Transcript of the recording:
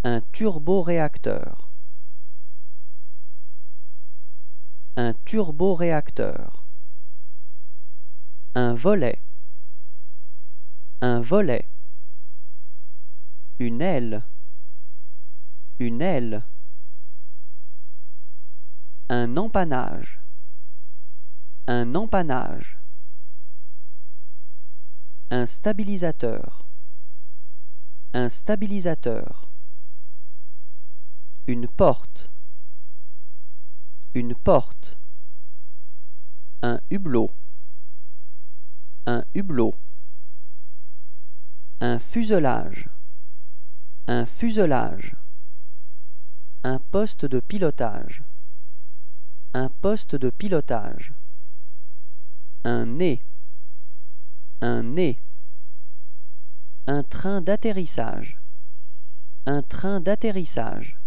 un turboréacteur, un turboréacteur, un volet, un volet, une aile, une aile, un empannage, un empannage, un stabilisateur, un stabilisateur, une porte, un hublot, un hublot, un fuselage, un fuselage, un poste de pilotage, un poste de pilotage, un nez, un nez, un train d'atterrissage, un train d'atterrissage,